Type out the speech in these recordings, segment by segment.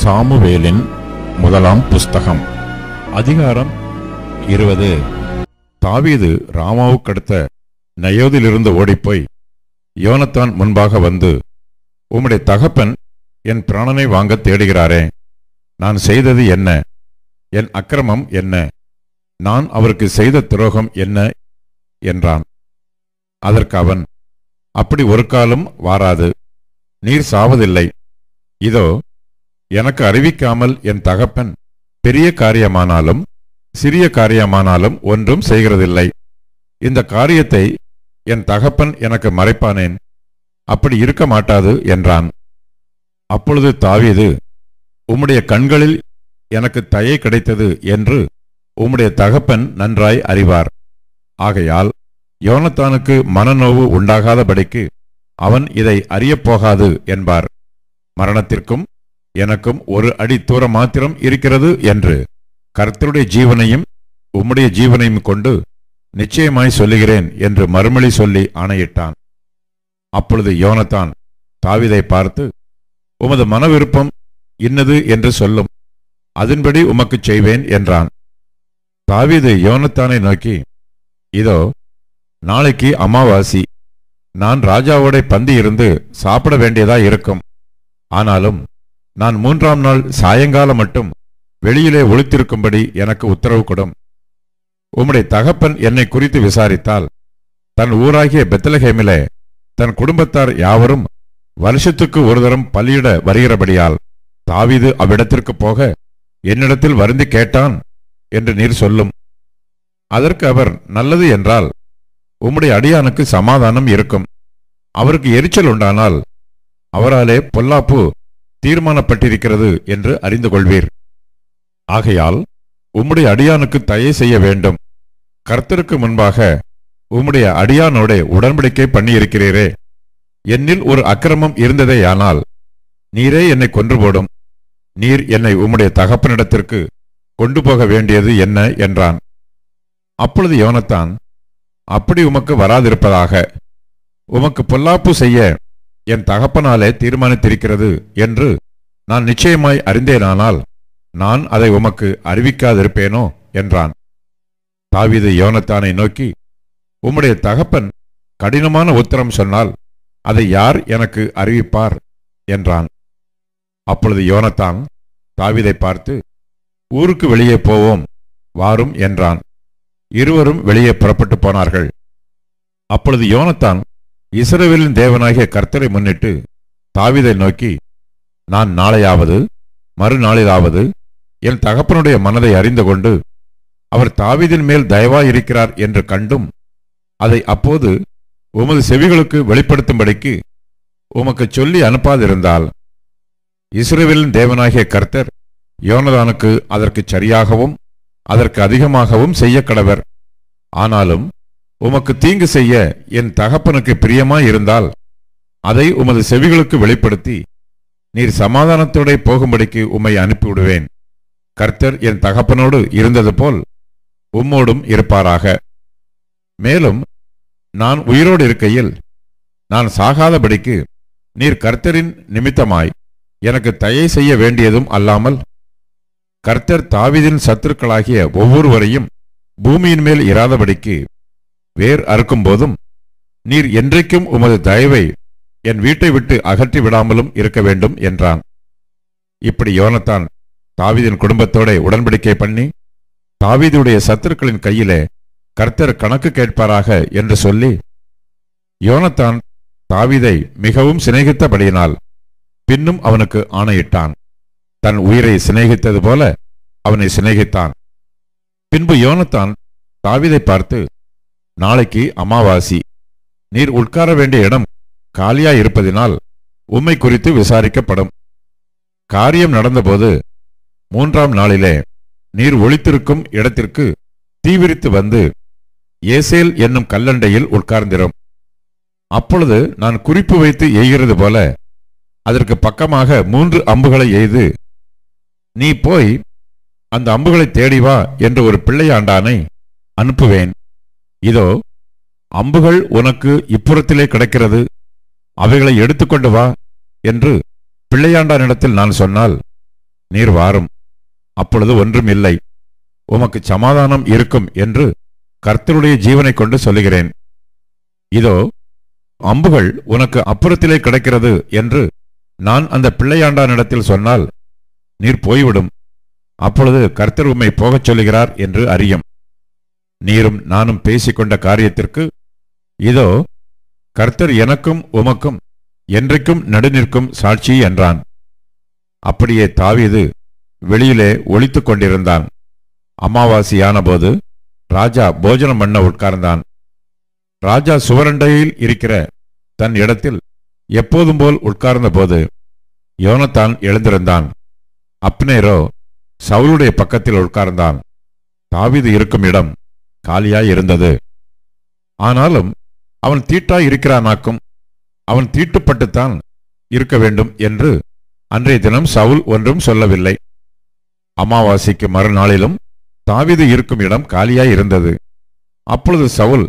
சாமுவேலின் முதலாம் புஸ்தகம் அதிகாரம் 20. தாவீது ராமாவுக்கடுத்த நயோதிலிருந்து ஓடிப்போய் யோனத்தான் முன்பாக வந்து, உம்முடைய தகப்பன் என் பிராணனை வாங்க தேடுகிறாரே, நான் செய்தது என்ன? என் அக்கிரமம் என்ன? நான் அவருக்கு செய்த துரோகம் என்ன என்றான். அதற்கு அவன், அப்படி ஒரு காலம் வாராது, நீர் சாவதில்லை. இதோ, எனக்கு அறிவிக்காமல் என் தகப்பன் பெரிய காரியமானாலும் சிறிய காரியமானாலும் ஒன்றும் செய்கிறதில்லை. இந்த காரியத்தை என் தகப்பன் எனக்கு மறைப்பானேன்? அப்படி இருக்க மாட்டாது என்றான். அப்பொழுது தாவீது, உம்முடைய கண்களில் எனக்கு தயை கிடைத்தது என்று உம்முடைய தகப்பன் நன்றாய் அறிவார். ஆகையால் யோனத்தானுக்கு மனநோவு உண்டாகாதபடிக்கு அவன் இதை அறியப்போகாது என்பார். மரணத்திற்கும் எனக்கும் ஒரு அடி தூரம் மாத்திரம் இருக்கிறது என்று கர்த்தருடைய ஜீவனையும் உம்முடைய ஜீவனையும் கொண்டு நிச்சயமாய் சொல்லுகிறேன் என்று மறுமொழி சொல்லி ஆணையிட்டான். அப்பொழுது யோனத்தான் தாவீதை பார்த்து, உமது மன விருப்பம் இன்னது என்று சொல்லும், அதன்படி உமக்குச் செய்வேன் என்றான். தாவீது யோனத்தானை நோக்கி, இதோ, நாளைக்கு அமாவாசி, நான் ராஜாவோட பந்தி இருந்து சாப்பிட வேண்டியதா இருக்கும். ஆனாலும் நான் 3ஆம் நாள் சாயங்காலம் மட்டும் வெளியிலே ஒளித்திருக்கும்படி எனக்கு உத்தரவு கொடும். உம்முடைய தகப்பன் என்னை குறித்து விசாரித்தால், தன் ஊராகிய பெத்லகேமிலே தன் குடும்பத்தார் யாவரும் வருஷத்துக்கு ஒரு தரம் பலியிட வருகிறபடியால் தாவீது அவ்விடத்திற்கு போக என்னிடத்தில் வருந்தி கேட்டான் என்று நீர் சொல்லும். அதற்கு அவர், நல்லது என்றால் உம்முடைய அடியானுக்கு சமாதானம் இருக்கும். அவருக்கு எரிச்சல் உண்டானால் அவராலே பொல்லாப்பு தீர்மானப்பட்டிருக்கிறது என்று அறிந்து கொள்வீர். ஆகையால் உம்முடைய அடியானுக்கு தயை செய்ய வேண்டும். கர்த்தருக்கு முன்பாக உம்முடைய அடியானோட உடன்படிக்கை பண்ணியிருக்கிறீரே. என்னில் ஒரு அக்கிரமம் இருந்ததேயானால் நீரே என்னை கொன்று போடும். நீர் என்னை உம்முடைய தகப்பனிடத்திற்கு கொண்டு போக வேண்டியது என்ன என்றான். அப்பொழுது யோனத்தான், அப்படி உமக்கு வராதிருப்பதாக. உமக்கு பொல்லாப்பு செய்ய என் தகப்பனாலே தீர்மானித்திருக்கிறது என்று நான் நிச்சயமாய் அறிந்தேனானால் நான் அதை உமக்கு அறிவிக்காதிருப்பேனோ என்றான். தாவீது யோனத்தானை நோக்கி, உம்முடைய தகப்பன் கடினமான உத்தரம் சொன்னால் அதை யார் எனக்கு அறிவிப்பார் என்றான். அப்பொழுது யோனத்தான் தாவீதை பார்த்து, ஊருக்கு வெளியே போவோம், வாரும் என்றான். இருவரும் வெளியே புறப்பட்டு போனார்கள். அப்பொழுது யோனத்தான் இஸ்ரவேலின் தேவனாகிய கர்த்தரை முன்னிட்டு தாவீதை நோக்கி, நான் நாளையாவது மறுநாளிலாவது என் தகப்பனுடைய மனதை அறிந்து கொண்டு அவர் தாவீதின் மேல் தயவாயிருக்கிறார் என்று கண்டும் அதை அப்போது உமது செவிகளுக்கு வெளிப்படுத்தும்படிக்கு உமக்கு சொல்லி அனுப்பாதிருந்தால், இஸ்ரவேலின் தேவனாகிய கர்த்தர் யோனதானுக்கு அதற்கு சரியாகவும் அதற்கு அதிகமாகவும் செய்ய கடவர். ஆனாலும் உமக்கு தீங்கு செய்ய என் தகப்பனுக்கு பிரியமாயிருந்தால் அதை உமது செவிகளுக்கு வெளிப்படுத்தி நீர் சமாதானத்தோட போகும்படிக்கு உம்மை அனுப்பிவிடுவேன். கர்த்தர் என் தகப்பனோடு இருந்தது போல் உம்மோடும் இருப்பாராக. மேலும் நான் உயிரோடு இருக்கையில் நான் சாகாதபடிக்கு நீர் கர்த்தரின் நிமித்தமாய் எனக்கு தயை செய்ய வேண்டியதும் அல்லாமல், கர்த்தர் தாவீதின் சத்துருக்களாகிய ஒவ்வொருவரையும் பூமியின் மேல் இராதபடிக்கு வேர் அறுக்கும் போதும் நீர் என்றைக்கும் உமது தயவை என் வீட்டை விட்டு அகற்றி விடாமலும் இருக்க வேண்டும் என்றான். இப்படி யோனத்தான் தாவீதின் குடும்பத்தோட உடன்படிக்கை பண்ணி தாவீதுடைய சத்துருக்களின் கையிலே கர்த்தர் கணக்கு கேட்பாராக என்று சொல்லி, யோனத்தான் தாவீதை மிகவும் சிநேகித்தபடியினால் பின்னும் அவனுக்கு ஆணையிட்டான். தன் உயிரை சிநேகித்தது போல அவனை சிநேகித்தான். பின்பு யோனத்தான் தாவீதை பார்த்து, நாளைக்கு அமாவாசி, நீர் உட்கார வேண்டிய இடம் காலியாயிருப்பதினால் உம்மை குறித்து விசாரிக்கப்படும். காரியம் நடந்தபோது 3ஆம் நாளிலே நீர் ஒளித்திருக்கும் இடத்திற்கு தீவிரித்து வந்து ஏசேல் என்னும் கல்லண்டையில் உட்கார்ந்திரும். அப்பொழுது நான் குறிப்பு வைத்து எய்கிறது போல அதற்கு பக்கமாக 3 அம்புகளை எய்து, நீ போய் அந்த அம்புகளை தேடி வா என்று ஒரு பிள்ளையாண்டானை அனுப்புவேன். இதோ, அம்புகள் உனக்கு இப்புறத்திலே கிடக்கிறது, அவைகளை எடுத்துக்கொண்டு வா என்று பிள்ளையாண்டானிடத்தில் நான் சொன்னால், நீர் வாரும், அப்பொழுது ஒன்றும் இல்லை, உமக்கு சமாதானம் இருக்கும் என்று கர்த்தருடைய ஜீவனை கொண்டு சொல்லுகிறேன். இதோ அம்புகள் உனக்கு அப்புறத்திலே கிடக்கிறது என்று நான் அந்த பிள்ளையாண்டானிடத்தில் சொன்னால் நீர் போய்விடும். அப்பொழுது கர்த்தர் உம்மை போகச் சொல்லுகிறார் என்று அறியும். நீரும் நானும் பேசிக்கொண்ட காரியத்திற்கு இதோ கர்த்தர் எனக்கும் உமக்கும் என்றைக்கும் நடுநிற்கும் சாட்சி என்றான். அப்படியே தாவீது வெளியிலே ஒளித்துக் கொண்டிருந்தான். அமாவாசையானபோது ராஜா போஜனம் பண்ண உட்கார்ந்தான். ராஜா சுவரண்டையில் இருக்கிற தன் இடத்தில் எப்போதும் போல் உட்கார்ந்த போது யோனத்தான் எழுந்திருந்தான். அப்னேரோ சவுலுடைய பக்கத்தில் உட்கார்ந்தான். தாவீது இருக்கும் இடம் காலியாய் இருந்தது. ஆனாலும் அவன் தீட்டாய் இருக்கிறானாக்கும், அவன் தீட்டுப்பட்டுத்தான் இருக்க வேண்டும் என்று அன்றைய தினம் சவுல் ஒன்றும் சொல்லவில்லை. அமாவாசைக்கு மறுநாளிலும் தாவீது இருக்கும் இடம் காலியாய் இருந்தது. அப்பொழுது சவுல்,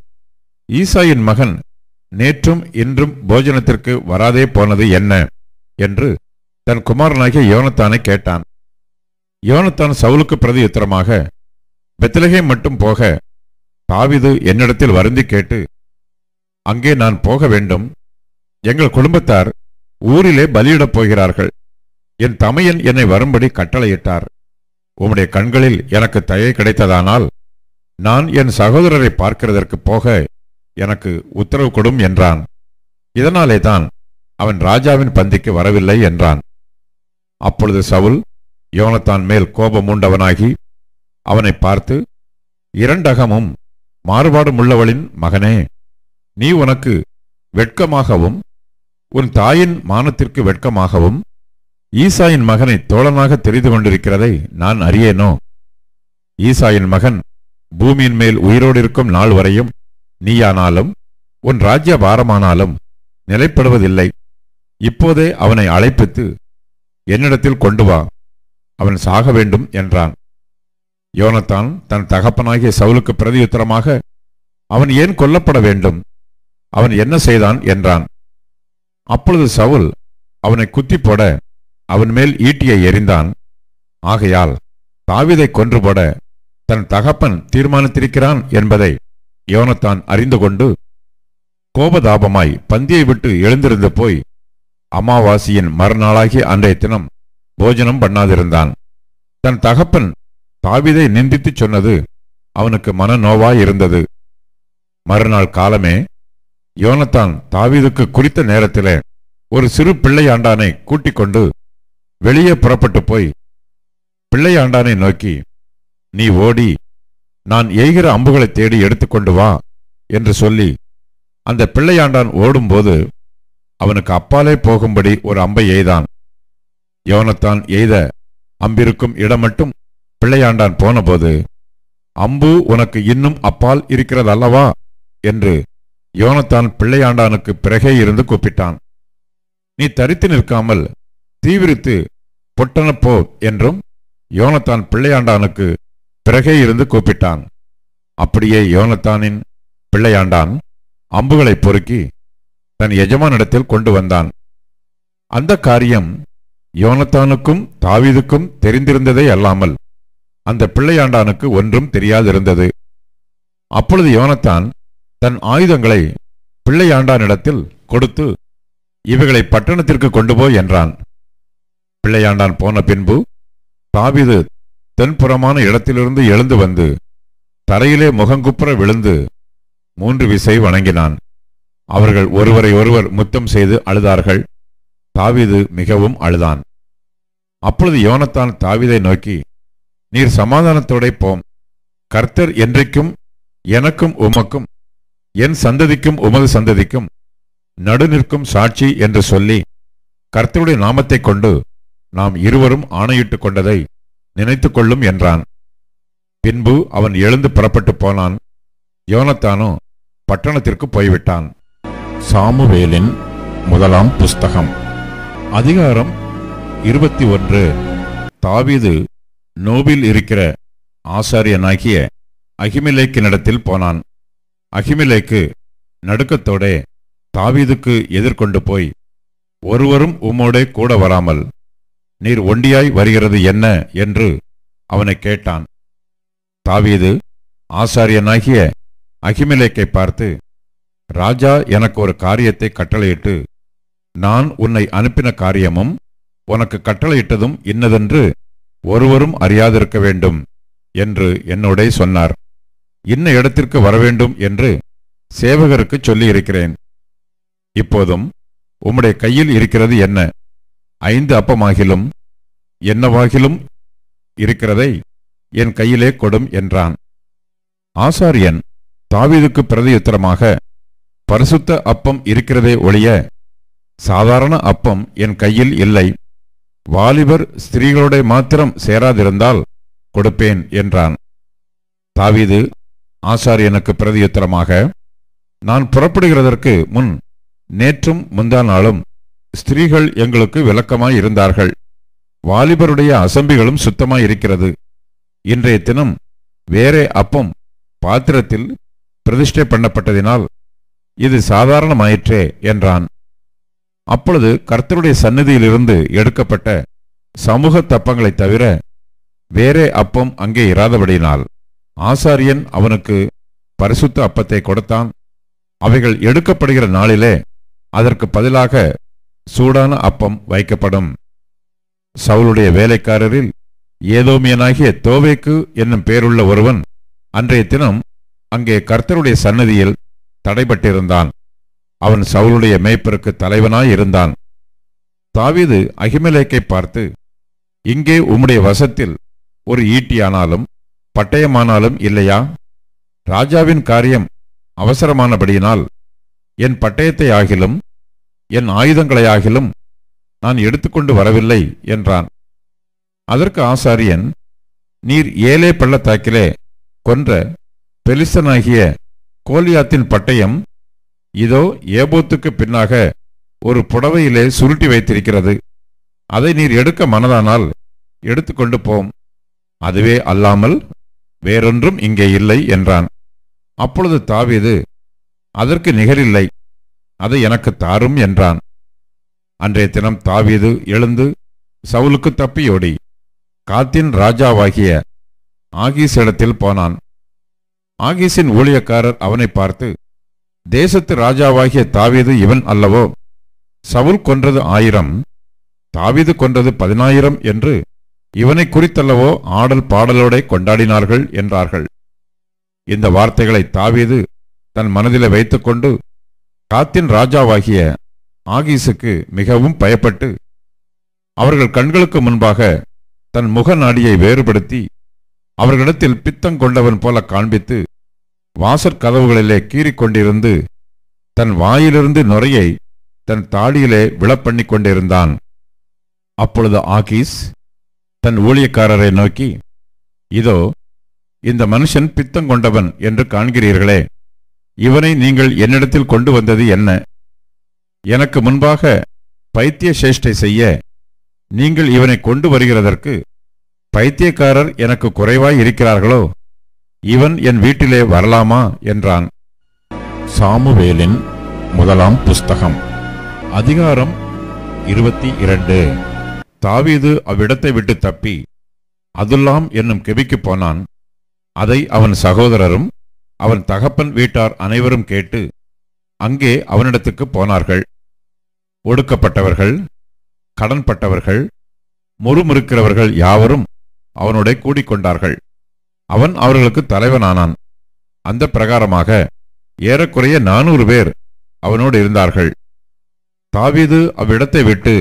ஈசாயின் மகன் நேற்றும் இன்றும் போஜனத்திற்கு வராதே போனது என்ன என்று தன் குமாரனாகிய யோனத்தானை கேட்டான். யோனத்தான் சவுலுக்கு பிரதியுத்தரமாக, பெத்லகேம் மட்டும் போக தாவீது என்னிடத்தில் வருந்தி கேட்டு, அங்கே நான் போக வேண்டும். எங்கள் குடும்பத்தார் ஊரிலே பலியிடப் போகிறார்கள். என் தமையன் என்னை வரும்படி கட்டளையிட்டார். உம்முடைய கண்களில் எனக்கு தயை கிடைத்ததானால் நான் என் சகோதரரை பார்க்கிறதற்கு போக எனக்கு உத்தரவு கொடும் என்றான். இதனாலே தான் அவன் ராஜாவின் பந்திக்கு வரவில்லை என்றான். அப்பொழுது சவுல் யோனத்தான் மேல் கோபம் உண்டவனாகி அவனை பார்த்து, இரண்டகமும் மாறுபாடுமுள்ளவளின் மகனே, நீ உனக்கு வெட்கமாகவும் உன் தாயின் மானத்திற்கு வெட்கமாகவும் ஈசாயின் மகனை தோழனாக தெரிந்து கொண்டிருக்கிறதை நான் அறியேனோ? ஈசாயின் மகன் பூமியின் மேல் உயிரோடு இருக்கும் நாள் வரையும் நீயானாலும் உன் ராஜ்ய பாரமானாலும் நிலைப்படுவதில்லை. இப்போதே அவனை அழைப்பித்து என்னிடத்தில் கொண்டு வா, அவன் சாக வேண்டும் என்றான். யோனத்தான் தன் தகப்பனாகிய சவுலுக்கு பிரதியுத்தரமாக, அவன் ஏன் கொல்லப்பட வேண்டும்? அவன் என்ன செய்தான் என்றான். அப்பொழுது சவுல் அவனை குத்தி போட அவன் மேல் ஈட்டியை எறிந்தான். ஆகையால் தாவீதை கொன்று போட தன் தகப்பன் தீர்மானித்திருக்கிறான் என்பதை யோனத்தான் அறிந்து கொண்டு கோபதாபமாய் பந்தியை விட்டு எழுந்திருந்து போய் அமாவாசையின் மறுநாளாகிய அன்றைய தினம் போஜனம் பண்ணாதிருந்தான். தன் தகப்பன் தாவீதை நிந்தித்து சொன்னது அவனுக்கு மனநோவாய் இருந்தது. மறுநாள் காலமே யோனத்தான் தாவீதுக்கு குறித்த நேரத்திலே ஒரு சிறு பிள்ளையாண்டானை கூட்டிக் கொண்டு வெளியே புறப்பட்டு போய் பிள்ளையாண்டானை நோக்கி, நீ ஓடி நான் எய்கிற அம்புகளை தேடி எடுத்துக்கொண்டு வா என்று சொல்லி அந்த பிள்ளையாண்டான் ஓடும்போது அவனுக்கு அப்பாலே போகும்படி ஒரு அம்பை எய்தான். யோனத்தான் எய்த அம்பிருக்கும் இடம் மட்டும் பிள்ளையாண்டான் போனபோது, அம்பு உனக்கு இன்னும் அப்பால் இருக்கிறதல்லவா என்று யோனத்தான் பிள்ளையாண்டானுக்கு பிறகே இருந்து கூப்பிட்டான். நீ தரித்து நிற்காமல் தீவிரித்து பொட்டனப்போ என்றும் யோனத்தான் பிள்ளையாண்டானுக்கு பிறகே இருந்து கூப்பிட்டான். அப்படியே யோனத்தானின் பிள்ளையாண்டான் அம்புகளை பொறுக்கி தன் எஜமானிடத்தில் கொண்டு வந்தான். அந்த காரியம் யோனத்தானுக்கும் தாவீதுக்கும் தெரிந்திருந்ததே அல்லாமல் அந்த பிள்ளையாண்டானுக்கு ஒன்றும் தெரியாதிருந்தது. அப்பொழுது யோனத்தான் தன் ஆயுதங்களை பிள்ளையாண்டானிடத்தில் கொடுத்து, இவைகளை பட்டணத்திற்கு கொண்டு போய் என்றான். பிள்ளையாண்டான் போன பின்பு தாவீது தென்புறமான இடத்திலிருந்து எழுந்து வந்து தரையிலே முகங்குப்புற விழுந்து 3 விசை வணங்கினான். அவர்கள் ஒருவரை ஒருவர் முத்தம் செய்து அழுதார்கள். தாவீது மிகவும் அழுதான். அப்பொழுது யோனத்தான் தாவீதை நோக்கி, நீர் சமாதானத்தோடே போம், கர்த்தர் என்றைக்கும் எனக்கும் உமக்கும் என் சந்ததிக்கும் உமது சந்ததிக்கும் நடுநிற்கும் சாட்சி என்று சொல்லி கர்த்தருடைய நாமத்தை கொண்டு நாம் இருவரும் ஆணையிட்டுக் கொண்டதை நினைத்துக் கொள்ளும் என்றான். பின்பு அவன் எழுந்து புறப்பட்டு போனான். யோனத்தானோ பட்டணத்திற்கு போய்விட்டான். சாமுவேலின் முதலாம் புஸ்தகம் அதிகாரம் 21. தாவீது நோபில் இருக்கிற ஆசாரியனாகிய அகிமெலேக்கினிடத்தில் போனான். அகிமெலேக்கு நடுக்கத்தோடே தாவீதுக்கு எதிர்கொண்டு போய், ஒருவரும் உம்மோடே கூட வராமல் நீர் ஒண்டியாய் வருகிறது என்ன என்று அவனை கேட்டான். தாவீது ஆசாரியனாகிய அகிமெலேக்கை பார்த்து, ராஜா எனக்கு ஒரு காரியத்தை கட்டளையிட்டு, நான் உன்னை அனுப்பின காரியமும் உனக்கு கட்டளையிட்டதும் இன்னதென்று ஒருவரும் அறியாதிருக்க வேண்டும் என்று என்னோடே சொன்னார். இன்ன இடத்திற்கு வரவேண்டும் என்று சேவகருக்கு சொல்லியிருக்கிறேன். இப்போதும் உம்முடைய கையில் இருக்கிறது என்ன? 5 அப்பமாகிலும் என்னவாகிலும் இருக்கிறதை என் கையிலே கொடும் என்றான். ஆசாரியன் தாவீதுக்கு பிரதியுத்தரமாக, பரிசுத்த அப்பம் இருக்கிறதே ஒழிய சாதாரண அப்பம் என் கையில் இல்லை. வாலிபர் ஸ்திரீகளோட மாத்திரம் சேராதிருந்தால் கொடுப்பேன் என்றான். தாவீது ஆசாரியனுக்கு பிரதியுத்தரமாக, நான் புறப்படுகிறதற்கு முன் நேற்றும் முந்தா நாளும் ஸ்திரீகள் எங்களுக்கு விலக்கமாயிருந்தார்கள். வாலிபருடைய அசம்பிகளும் சுத்தமாயிருக்கிறது. இன்றைய தினம் வேறே அப்பம் பாத்திரத்தில் பிரதிஷ்டை பண்ணப்பட்டதினால் இது சாதாரணமாயிற்றே என்றான். அப்பொழுது கர்த்தருடைய சந்நிதியிலிருந்து எடுக்கப்பட்ட சமூக தப்பங்களைத் தவிர வேறே அப்பம் அங்கே இராதபடியினால் ஆசாரியன் அவனுக்கு பரிசுத்த அப்பத்தை கொடுத்தான். அவைகள் எடுக்கப்படுகிற நாளிலே அதற்கு பதிலாக சூடான அப்பம் வைக்கப்படும். சவுலுடைய வேலைக்காரரில் ஏதோமியனாகிய தோவேக்கு என்னும் பேருள்ள ஒருவன் அன்றைய தினம் அங்கே கர்த்தருடைய சந்நிதியில் தடைபட்டிருந்தான். அவன் சவுலுடைய மேய்ப்பருக்கு தலைவனாயிருந்தான். தாவீது அகிமெலேக்கை பார்த்து, இங்கே உம்முடைய வசத்தில் ஒரு ஈட்டியானாலும் பட்டயமானாலும் இல்லையா? ராஜாவின் காரியம் அவசரமானபடியினால் என் பட்டயத்தை ஆகிலும் என் ஆயுதங்களையாகிலும் நான் எடுத்துக்கொண்டு வரவில்லை என்றான். அதற்கு ஆசாரியன், நீர் ஏலே பள்ளத்தாக்கிலே கொன்ற பெலிஸ்தனாகிய கோலியாத்தின் பட்டயம் இதோ ஏபோத்துக்கு பின்னாக ஒரு புடவையிலே சுருட்டி வைத்திருக்கிறது. அதை நீர் எடுக்க மனதானால் எடுத்துக்கொண்டு போம். அதுவே அல்லாமல் வேறொன்றும் இங்கே இல்லை என்றான். அப்பொழுது தாவீது, அதற்கு நிகரில்லை, அதை எனக்கு தாரும் என்றான். அன்றைய தினம் தாவீது எழுந்து சவுலுக்கு தப்பியோடி காத்தின் ராஜாவாகிய ஆகீஸ் இடத்தில் போனான். ஆகீஸின் ஊழியக்காரர் அவனை பார்த்து, தேசத்து ராஜாவாகிய தாவீது இவன் அல்லவோ? சவுல் கொன்றது 1000, தாவீது கொன்றது 10000 என்று இவனை குறித்தல்லவோ ஆடல் பாடலோட கொண்டாடினார்கள் என்றார்கள். இந்த வார்த்தைகளை தாவீது தன் மனதிலே வைத்துக்கொண்டு காத்தின் ராஜாவாகிய ஆகீசுக்கு மிகவும் பயப்பட்டு அவர்கள் கண்களுக்கு முன்பாக தன் முக நாடியை வேறுபடுத்தி அவர்களிடத்தில் பித்தங்கொண்டவன் போல காண்பித்து வாசற்கதவுகளிலே கீறிக்கொண்டிருந்து தன் வாயிலிருந்து நுரையை தன் தாடியிலே விழப்பண்ணி கொண்டிருந்தான். அப்பொழுது ஆகீஸ் தன் ஊழியக்காரரை நோக்கி, இதோ இந்த மனுஷன் பித்தங்கொண்டவன் என்று காண்கிறீர்களே, இவனை நீங்கள் என்னிடத்தில் கொண்டு வந்தது என்ன? எனக்கு முன்பாக பைத்திய சேஷ்டை செய்ய நீங்கள் இவனை கொண்டு வருகிறதற்கு பைத்தியக்காரர் எனக்கு குறைவாய் இருக்கிறார்களோ? இவன் என் வீட்டிலே வரலாமா என்றான். சாமுவேலின் முதலாம் புஸ்தகம், அதிகாரம் 22. தாவீது அவ்விடத்தை விட்டு தப்பி அதுல்லாம் என்னும் கெபிக்கு போனான். அதை அவன் சகோதரரும் அவன் தகப்பன் வீட்டார் அனைவரும் கேட்டு அங்கே அவனிடத்துக்கு போனார்கள். ஒடுக்கப்பட்டவர்கள், கடன்பட்டவர்கள், முறுமுறுக்கிறவர்கள் யாவரும் அவனுடைய கூடிக்கொண்டார்கள். அவன் அவர்களுக்கு தலைவனானான். அந்த பிரகாரமாக ஏறக்குறைய 400 பேர் அவனோடு இருந்தார்கள். தாவீது அவ்விடத்தை விட்டு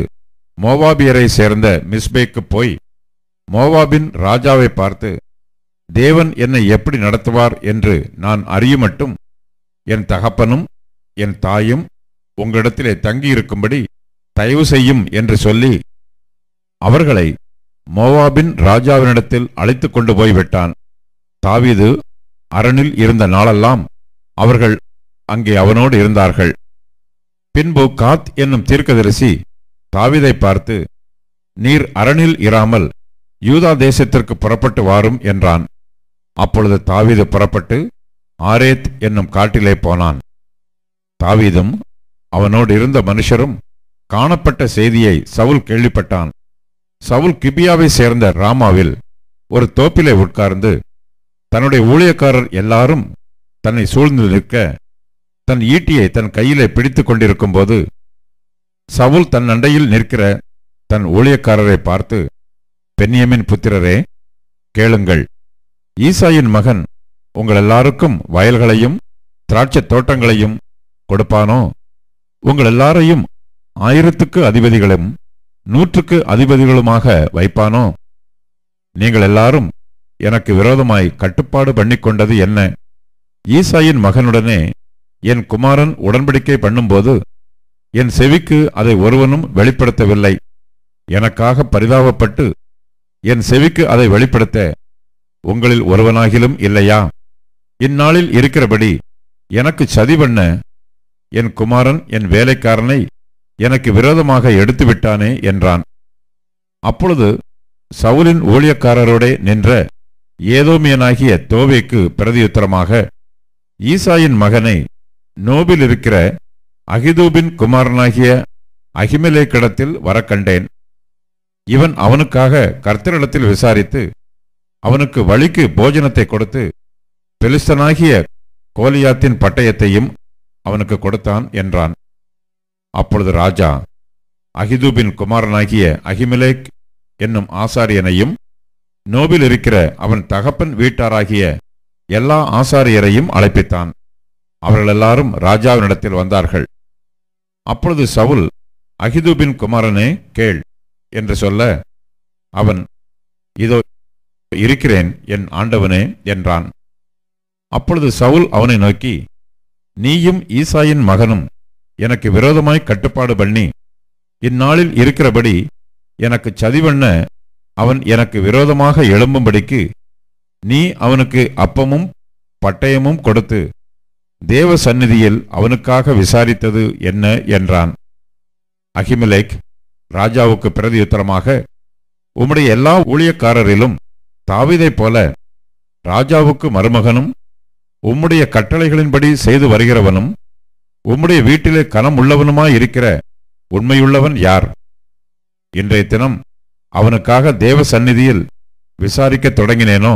மோவாபியரை சேர்ந்த மிஸ்பேக்கு போய் மோவாபின் ராஜாவை பார்த்து, தேவன் என்னை எப்படி நடத்துவார் என்று நான் அறியுமட்டும் என் தகப்பனும் என் தாயும் உங்களிடத்திலே தங்கியிருக்கும்படி தயவு செய்யும் என்று சொல்லி அவர்களை மோவாபின் ராஜாவினிடத்தில் அழைத்து கொண்டு போய்விட்டான். தாவீது அரணில் இருந்த நாளெல்லாம் அவர்கள் அங்கே அவனோடு இருந்தார்கள். பின்பு காத் என்னும் தீர்க்கதரிசி தாவீதை பார்த்து, நீர் அரணில் இராமல் யூதா தேசத்திற்கு புறப்பட்டு வாரும் என்றான். அப்பொழுது தாவீது புறப்பட்டு ஆரேத் என்னும் காட்டிலே போனான். தாவீதும் அவனோடு இருந்த மனுஷரும் காணப்பட்ட செய்தியை சவுல் கேள்விப்பட்டான். சவுல் கிபியாவை சேர்ந்த ராமாவில் ஒரு தோப்பிலே உட்கார்ந்து தன்னுடைய ஊழியக்காரர் எல்லாரும் தன்னை சூழ்ந்து நிற்க தன் ஈட்டியை தன் கையிலே பிடித்துக் கொண்டிருக்கும் போது சவுல் தன் அண்டையில் நிற்கிற தன் ஊழியக்காரரை பார்த்து, பென்யமின் புத்திரரே, கேளுங்கள். ஈசாயின் மகன் உங்கள் எல்லாருக்கும் வயல்களையும் திராட்சை தோட்டங்களையும் கொடுப்பானோ? உங்கள் எல்லாரையும் 1000க்கு அதிபதிகளும் 100க்கு அதிபதிகளுமாக வைப்பானோ? நீங்கள் எல்லாரும் எனக்கு விரோதமாய் கட்டுப்பாடு பண்ணிக்கொண்டது என்ன? ஈசாயின் மகனுடனே என் குமாரன் உடன்படிக்கை பண்ணும்போது என் செவிக்கு அதை ஒருவனும் வெளிப்படுத்தவில்லை. எனக்காக பரிதாபப்பட்டு என் செவிக்கு அதை வெளிப்படுத்த உங்களில் ஒருவனாகிலும் இல்லையா? இந்நாளில் இருக்கிறபடி எனக்கு சதி பண்ண என் குமாரன் என் வேலைக்காரனை எனக்கு விரோதமாக எடுத்துவிட்டானே என்றான். அப்பொழுது சவுலின் ஊழியக்காரரோடே நின்ற ஏதோமியனாகிய தோவேக்கு பிரதியுத்தரமாக, ஈசாயின் மகனை நோபில் இருக்கிற அகிதூபின் குமாரனாகிய அகிமெலேக்கிடத்தில் வரக்கண்டேன். இவன் அவனுக்காக கர்த்தரிடத்தில் விசாரித்து அவனுக்கு வழிக்கு போஜனத்தை கொடுத்து பெலிஸ்தனாகிய கோலியாத்தின் பட்டயத்தையும் அவனுக்கு கொடுத்தான் என்றான். அப்பொழுது ராஜா அகிதூபின் குமாரனாகிய அகிமெலேக் என்னும் ஆசாரியனையும் நோபில் இருக்கிற அவன் தகப்பன் வீட்டாராகிய எல்லா ஆசாரியரையும் அழைப்பித்தான். அவர்கள் எல்லாரும் ராஜாவினிடத்தில் வந்தார்கள். அப்பொழுது சவுல், அகிதூபின் குமாரனே கேள் என்று சொல்ல, அவன், இதோ இருக்கிறேன் என் ஆண்டவனே என்றான். அப்பொழுது சவுல் அவனை நோக்கி, நீயும் ஈசாயின் மகனும் எனக்கு விரோதமாய் கட்டுப்பாடு பண்ணி இந்நாளில் இருக்கிறபடி எனக்கு சதிவண்ண அவன் எனக்கு விரோதமாக எழும்பும்படிக்கு நீ அவனுக்கு அப்பமும் பட்டயமும் கொடுத்து தேவ சந்நிதியில் அவனுக்காக விசாரித்தது என்ன என்றான். அகிமெலேக் ராஜாவுக்கு பிரதியுத்தரமாக, உம்முடைய எல்லா ஊழியக்காரரிலும் தாவீதைப் போல ராஜாவுக்கு மருமகனும் உம்முடைய கட்டளைகளின்படி செய்து வருகிறவனும் உம்முடைய வீட்டிலே கனம் உள்ளவனுமாயிருக்கிற உண்மையுள்ளவன் யார்? இன்றைய தினம் அவனுக்காக தேவ சந்நிதியில் விசாரிக்கத் தொடங்கினேனோ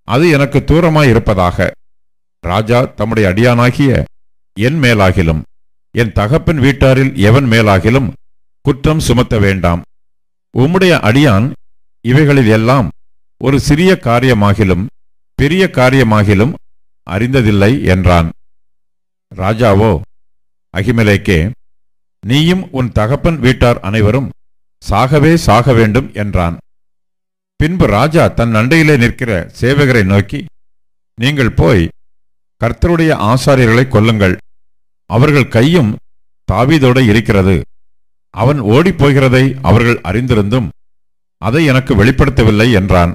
அது எனக்கு தூரமாயிருப்பதாக. ராஜா தம்முடைய அடியானாகிய என் மேலாகிலும் என் தகப்பன் வீட்டாரில் எவன் மேலாகிலும் குற்றம் சுமத்த வேண்டாம். உம்முடைய அடியான் இவைகளில் எல்லாம் ஒரு சிறிய காரியமாகிலும் பெரிய காரியமாகிலும் அறிந்ததில்லை என்றான். ராஜாவோ, அகிமெலேக்கே, நீயும் உன் தகப்பன் வீட்டார் அனைவரும் சாகவே சாக வேண்டும் என்றான். பின்பு ராஜா தன் அண்டையிலே நிற்கிற சேவகரை நோக்கி, நீங்கள் போய் கர்த்தருடைய ஆசாரியர்களை கொல்லுங்கள். அவர்கள் கையும் தாவீதோடு இருக்கிறது. அவன் ஓடிப்போகிறதை அவர்கள் அறிந்திருந்தும் அதை எனக்கு வெளிப்படுத்தவில்லை என்றான்.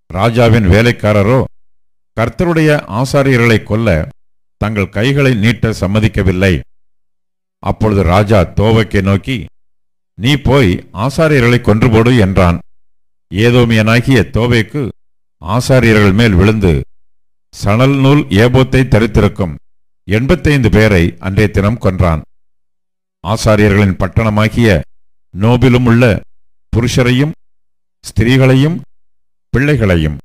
ராஜாவின் வேலைக்காரரோ கர்த்தருடைய ஆசாரியர்களை கொல்ல தங்கள் கைகளை நீட்ட சம்மதிக்கவில்லை. அப்பொழுது ராஜா தோவேக்கை நோக்கி, நீ போய் ஆசாரியர்களை கொன்றுபோடு என்றான். ஏதோமியனாகிய தோவேக்கு ஆசாரியர்கள் மேல் விழுந்து சணல் நூல் ஏபோத்தை தரித்திருக்கும் 85 பேரை அன்றைய தினம் கொன்றான். ஆசாரியர்களின் பட்டணமாகிய நோபிலும் உள்ள புருஷரையும் ஸ்திரீகளையும் பிள்ளைகளையும்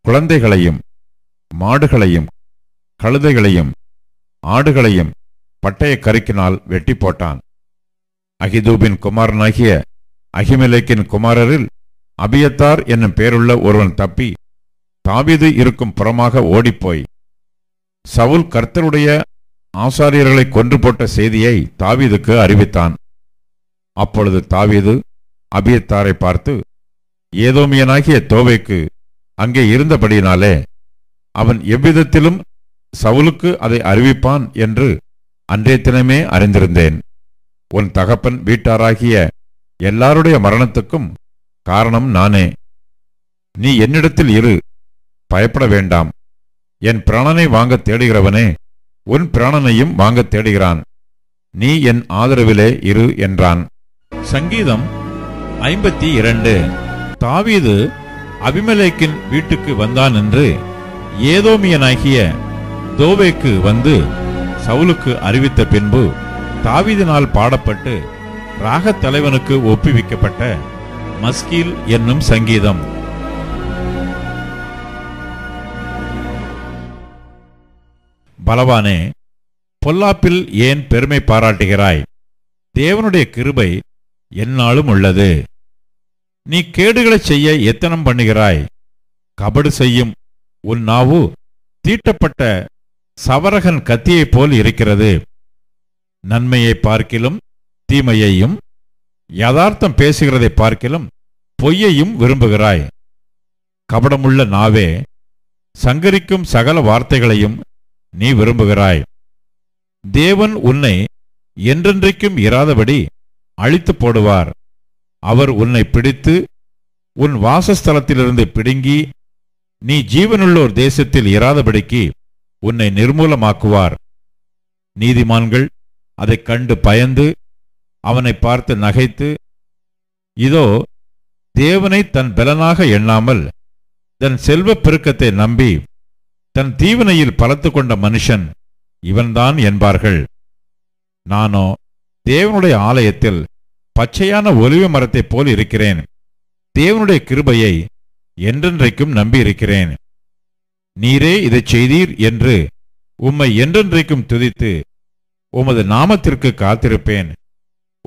குழந்தைகளையும் மாடுகளையும் கழுதைகளையும் ஆடுகளையும் பட்டய கருக்கினால் வெட்டி போட்டான். அகிதூபின் குமாரனாகிய அகிமெலேக்கின் குமாரரில் அபியத்தார் என்னும் பேருள்ள ஒருவன் தப்பி தாவீது இருக்கும் புறமாக ஓடிப்போய் சவுல் கர்த்தருடைய ஆசாரியர்களை கொன்று போட்ட செய்தியை தாவீதுக்கு அறிவித்தான். அப்பொழுது தாவீது அபியத்தாரை பார்த்து, ஏதோமியனாகிய தோவேக்கு அங்கே இருந்தபடியினாலே அவன் எவ்விதத்திலும் சவுலுக்கு அதை அறிவிப்பான் என்று அன்றைய தினமே அறிந்திருந்தேன். உன் தகப்பன் வீட்டாராகிய எல்லாருடைய மரணத்துக்கும் காரணம் நானே. நீ என்னிடத்தில் இரு, பயப்பட வேண்டாம். என் பிராணனை வாங்க தேடுகிறவனே உன் பிராணனையும் வாங்க தேடுகிறான். நீ என் ஆதரவிலே இரு என்றான். சங்கீதம் 52. தாவீது அபிமெலேக்கின் வீட்டுக்கு வந்தான் என்று ஏதோமியனாகிய தோவேக்கு வந்து சவுலுக்கு அறிவித்த பின்பு தாவீதினால் பாடப்பட்டு ராகத் தலைவனுக்கு ஒப்புவிக்கப்பட்ட மஸ்கீல் என்னும் சங்கீதம். பலவானே, பொல்லாப்பில் ஏன் பெருமை பாராட்டுகிறாய்? தேவனுடைய கிருபை எந்நாளும் உள்ளது. நீ கேடுகளைச் செய்ய எத்தனம் பண்ணுகிறாய்? கபடு செய்யும் உன் நாவு தீட்டப்பட்ட சவரகன் கத்தியைப் போல் இருக்கிறது. நன்மையை பார்க்கிலும் தீமையையும், யதார்த்தம் பேசுகிறதை பார்க்கிலும் பொய்யையும் விரும்புகிறாய். கபடமுள்ள நாவே, சங்கரிக்கும் சகல வார்த்தைகளையும் நீ விரும்புகிறாய். தேவன் உன்னை என்றென்றைக்கும் இராதபடி அழித்து போடுவார். அவர் உன்னை பிடித்து உன் வாசஸ்தலத்திலிருந்து பிடுங்கி நீ ஜீவனுள்ளோர் தேசத்தில் இராதபடிக்கு உன்னை நிர்மூலமாக்குவார். நீதிமான்கள் அதைக் கண்டு பயந்து அவனை பார்த்து நகைத்து, இதோ, தேவனை தன் பலனாக எண்ணாமல் தன் செல்வப் பெருக்கத்தை நம்பி தன் தீவனையில் பலத்து கொண்ட மனுஷன் இவன்தான் என்பார்கள். நானோ தேவனுடைய ஆலயத்தில் பச்சையான ஒலிவ மரத்தைப் போல் இருக்கிறேன். தேவனுடைய கிருபையை என்றென்றைக்கும் நம்பியிருக்கிறேன். நீரே இதைச் செய்தீர் என்று உம்மை என்றென்றைக்கும் துதித்து உமது நாமத்திற்கு காத்திருப்பேன்.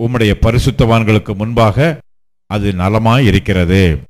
உம்முடைய பரிசுத்தவான்களுக்கு முன்பாக அது நலமாயிருக்கிறது.